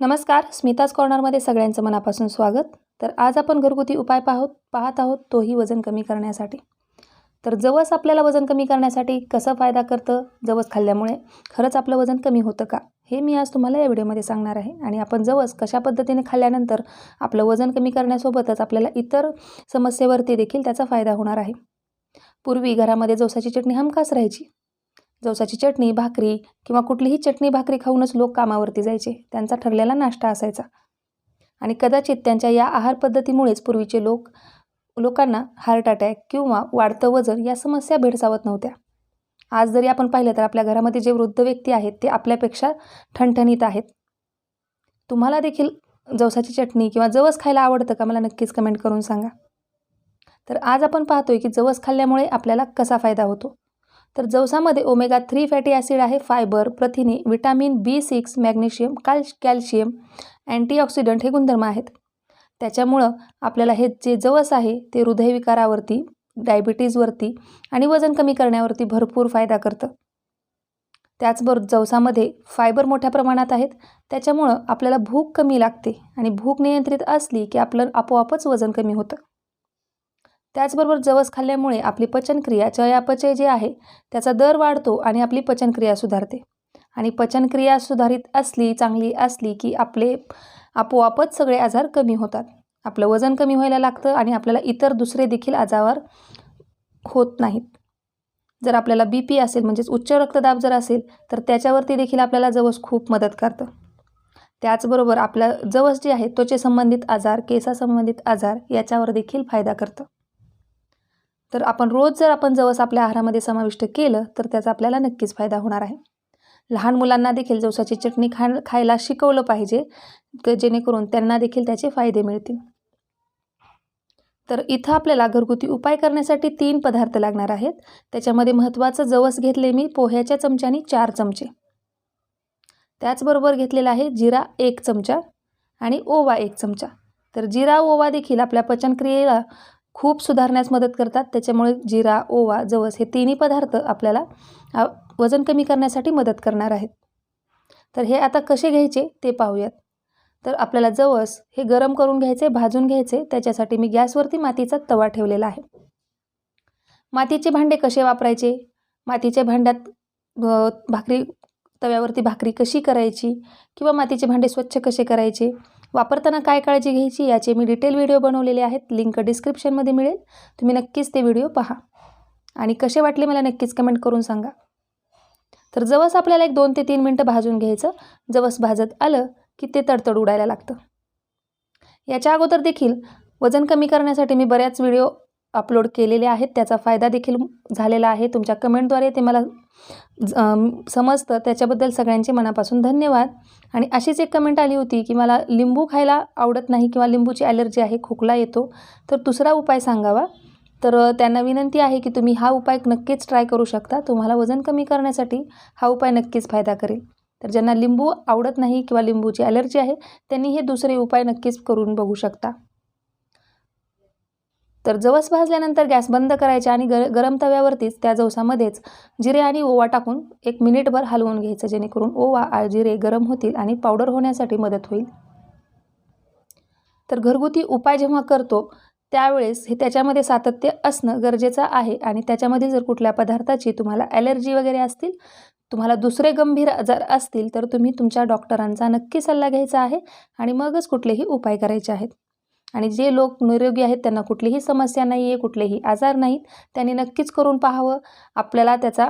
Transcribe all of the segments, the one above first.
नमस्कार, स्मिताज कॉर्नरमध्ये सगळ्यांचं मनापासून स्वागत. तर आज आपण घरगुती उपाय पाहत आहोत, तोही वजन कमी करण्यासाठी. तर जवस आपल्याला वजन कमी करण्यासाठी कसं फायदा करतं, जवस खाल्ल्यामुळे खरंच आपलं वजन कमी होतं का, हे मी आज तुम्हाला या व्हिडिओमध्ये सांगणार आहे. आणि आपण जवस कशा पद्धतीने खाल्ल्यानंतर आपलं वजन कमी करण्यासोबतच आपल्याला इतर समस्येवरती देखील त्याचा फायदा होणार आहे. पूर्वी घरामध्ये जवसाची चटणी हमखास राहायची. जवसाची चटणी, भाकरी किंवा कुठलीही चटणी भाकरी खाऊनच लोक कामावरती जायचे. त्यांचा ठरलेला नाश्ता असायचा. आणि कदाचित त्यांच्या या आहार पद्धतीमुळेच पूर्वीचे लोकांना हार्ट अटॅक किंवा वाढतं वजन या समस्या भेडसावत नव्हत्या. आज जरी आपण पाहिलं तर आपल्या घरामध्ये जे वृद्ध व्यक्ती आहेत ते आपल्यापेक्षा ठणठणीत आहेत. तुम्हाला देखील जवसाची चटणी किंवा जवस खायला आवडतं का? मला नक्कीच कमेंट करून सांगा. तर आज आपण पाहतोय की जवस खाल्ल्यामुळे आपल्याला कसा फायदा होतो. तर जवसामध्ये ओमेगा 3 फॅटी ॲसिड आहे, फायबर, प्रथिने, vitamin B6, magnesium, calcium, antioxidant हे गुणधर्म आहेत. त्याच्यामुळं आपल्याला हे जे जवस आहे ते हृदयविकारावरती, डायबिटीजवरती आणि वजन कमी करण्यावरती भरपूर फायदा करतं. त्याचबरोबर जवसामध्ये फायबर मोठ्या प्रमाणात आहेत. त्याच्यामुळं आपल्याला भूक कमी लागते आणि भूक नियंत्रित असली की आपलं आपोआपच वजन कमी होतं. त्याचबरोबर जवस खाल्ल्यामुळे आपली पचनक्रिया, चयापचय जे आहे त्याचा दर वाढतो आणि आपली पचनक्रिया सुधारते. आणि पचनक्रिया सुधारित असली, चांगली असली की आपले आपोआपच सगळे आजार कमी होतात. आपलं वजन कमी व्हायला लागतं आणि आपल्याला इतर दुसरे देखील आजार होत नाहीत. जर आपल्याला BP असेल, म्हणजेच उच्च रक्तदाब जर असेल, तर त्याच्यावरती देखील आपल्याला जवस खूप मदत करतं. त्याचबरोबर आपला जवस जे आहे त्वचेसंबंधित आजार, केसासंबंधित आजार याच्यावर देखील फायदा करतं. तर रोज जर आपण जवस आपल्या आहारामध्ये समाविष्ट केलं तर त्याचा आपल्याला नक्कीच फायदा होणार आहे. लहान मुलांना देखील जवसाची चटणी खायला शिकवलं पाहिजे, जेणेकरून त्यांना देखील त्याचे फायदे मिळतील. तर इथं आपल्याला घरगुती उपाय करण्यासाठी 3 पदार्थ लागणार आहेत. त्याच्यामध्ये महत्त्वाचं जवस घेतले मी पोह्याच्या चमच्यानी 4 चमचे. त्याचबरोबर घेतलेला आहे जिरा 1 चमचा आणि ओवा 1 चमचा. तर जिरा, ओवा देखील आपल्या पचनक्रियेला खूप सुधारण्यास मदत करतात. त्याच्यामुळे जिरा, ओवा, जवस हे तिन्ही पदार्थ आपल्याला वजन कमी करण्यासाठी मदत करणार आहेत. तर हे आता कसे घ्यायचे ते पाहूयात. तर आपल्याला जवस हे गरम करून घ्यायचे, भाजून घ्यायचे. त्याच्यासाठी मी गॅसवरती मातीचा तवा ठेवलेला आहे. मातीचे भांडे कसे वापरायचे, मातीच्या भांड्यात तव्यावरती भाकरी कशी करायची किंवा मातीचे भांडे स्वच्छ कसे करायचे, वापरताना काय काळजी घ्यायची, याचे मी डिटेल व्हिडिओ बनवलेले आहेत. लिंक डिस्क्रिप्शनमध्ये मिळेल. तुम्ही नक्कीच ते व्हिडिओ पहा आणि कसे वाटले मला नक्कीच कमेंट करून सांगा. तर जवस आपल्याला 2 ते 3 मिनटं भाजून घ्यायचं. जवस भाजत आलं की ते तडतड उडायला लागतं. याच्या अगोदर देखील वजन कमी करण्यासाठी मी बऱ्याच व्हिडिओ अपलोड केलेले आहेत. त्याचा फायदा देखील झालेला आहे. तुमच्या कमेंटद्वारे ते मला समजतं. त्याच्याबद्दल सगळ्यांचे मनापासून धन्यवाद. आणि अशीच एक कमेंट आली होती की मला लिंबू खायला आवडत नाही किंवा लिंबूची ॲलर्जी आहे, खोकला येतो, तर दुसरा उपाय सांगावा. तर त्यांना विनंती आहे की तुम्ही हा उपाय नक्कीच ट्राय करू शकता. तुम्हाला वजन कमी करण्यासाठी हा उपाय नक्कीच फायदा करेल. तर ज्यांना लिंबू आवडत नाही किंवा लिंबूची ॲलर्जी आहे त्यांनी हे दुसरे उपाय नक्कीच करून बघू शकता. तर जवस भाजल्यानंतर गॅस बंद करायचा आणि गरम तव्यावरतीच त्या जवसामध्येच जिरे आणि ओवा टाकून 1 मिनिटभर हलवून घ्यायचं, जेणेकरून ओवा जिरे गरम होतील आणि पावडर होण्यासाठी मदत होईल. तर घरगुती उपाय जेव्हा करतो त्यावेळेस त्याच्यामध्ये सातत्य असणं गरजेचं आहे. आणि त्याच्यामध्ये जर कुठल्या पदार्थाची तुम्हाला ॲलर्जी वगैरे असतील, तुम्हाला दुसरे गंभीर आजार असतील, तर तुम्ही तुमच्या डॉक्टरांचा नक्की सल्ला घ्यायचा आहे आणि मगच कुठलेही उपाय करायचे आहेत. आणि जे लोक निरोगी आहेत, त्यांना कुठलीही समस्या नाही आहे, कुठलेही आजार नाहीत, त्यांनी नक्कीच करून पाहावं. आपल्याला त्याचा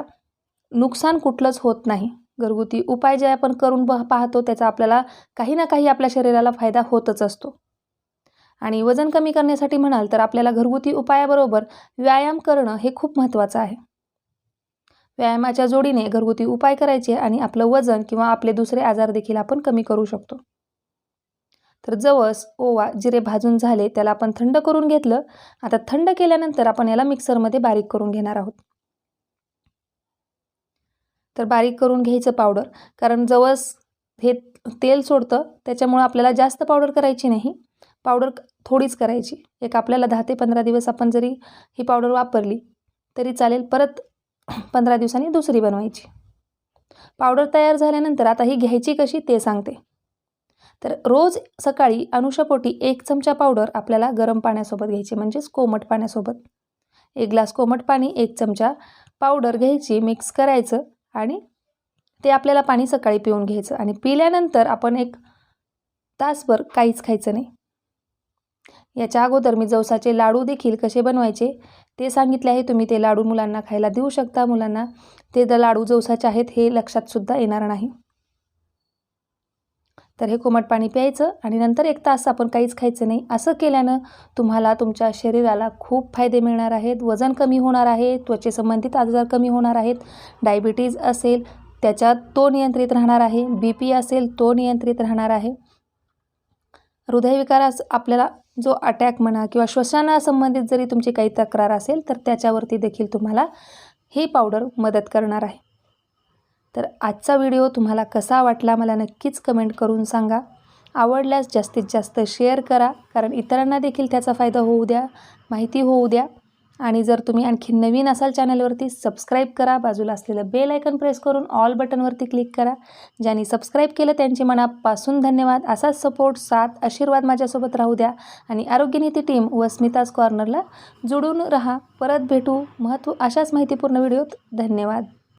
नुकसान कुठलंच होत नाही. घरगुती उपाय जे आपण करून पाहतो त्याचा आपल्याला काही ना काही आपल्या शरीराला फायदा होतच असतो. आणि वजन कमी करण्यासाठी म्हणाल तर आपल्याला घरगुती उपायाबरोबर व्यायाम करणं हे खूप महत्त्वाचं आहे. व्यायामाच्या जोडीने घरगुती उपाय करायचे आणि आपलं वजन किंवा आपले दुसरे आजार देखील आपण कमी करू शकतो. तर जवस, ओवा, जिरे भाजून झाले, त्याला आपण थंड करून घेतलं. आता थंड केल्यानंतर आपण याला मिक्सरमध्ये बारीक करून घेणार आहोत. तर बारीक करून घ्यायचं पावडर, कारण जवस हे तेल सोडतं, त्याच्यामुळे आपल्याला जास्त पावडर करायची नाही. पावडर थोडीच करायची. आपल्याला 10 ते 15 दिवस आपण जरी ही पावडर वापरली तरी चालेल. परत 15 दिवसांनी दुसरी बनवायची. पावडर तयार झाल्यानंतर आता ही घ्यायची कशी ते सांगते. तर रोज सकाळी अनुशापोटी 1 चमचा पावडर आपल्याला गरम पाण्यासोबत घ्यायची, म्हणजेच कोमट पाण्यासोबत. 1 ग्लास कोमट पाणी, 1 चमचा पावडर घ्यायची, मिक्स करायचं आणि ते आपल्याला पाणी सकाळी पिऊन घ्यायचं. आणि पिल्यानंतर आपण 1 तासभर काहीच खायचं नाही. याच्या अगोदर मी जवसाचे लाडू देखील कसे बनवायचे ते सांगितले आहे. तुम्ही ते लाडू मुलांना खायला देऊ शकता. मुलांना ते लाडू जवसाचे आहेत हे लक्षात सुद्धा येणार नाही. तर हे कोमट पाणी प्यायचं आणि नंतर 1 तास आपण काहीच खायचं नाही. असं केल्यानं तुम्हाला तुमच्या शरीराला खूप फायदे मिळणार आहेत. वजन कमी होणार आहे, त्वचेसंबंधित आजार कमी होणार आहेत. डायबिटीज असेल त्याच्यात तो नियंत्रित राहणार आहे. BP असेल तो नियंत्रित राहणार आहे. हृदयविकारास आपल्याला जो अटॅक म्हणा किंवा श्वसनासंबंधित जरी तुमची काही तक्रार असेल तर त्याच्यावरती देखील तुम्हाला ही पावडर मदत करणार आहे. तर आजचा व्हिडिओ तुम्हाला कसा वाटला मला नक्कीच कमेंट करून सांगा. आवडल्यास जास्तीत जास्त शेअर करा, कारण इतरांना देखील त्याचा फायदा होऊ द्या, माहिती होऊ द्या. आणि जर तुम्ही आणखी नवीन असाल चॅनलवरती सबस्क्राईब करा. बाजूला असलेलं बेल आयकन प्रेस करून ऑल बटनवरती क्लिक करा. ज्यांनी सबस्क्राईब केलं त्यांचे मनापासून धन्यवाद. असाच सपोर्ट, साथ, आशीर्वाद माझ्यासोबत राहू द्या. आणि आरोग्यनीती टीम व स्मिताज कॉर्नरला जोडून राहा. परत भेटू अशाच माहितीपूर्ण व्हिडिओत. धन्यवाद.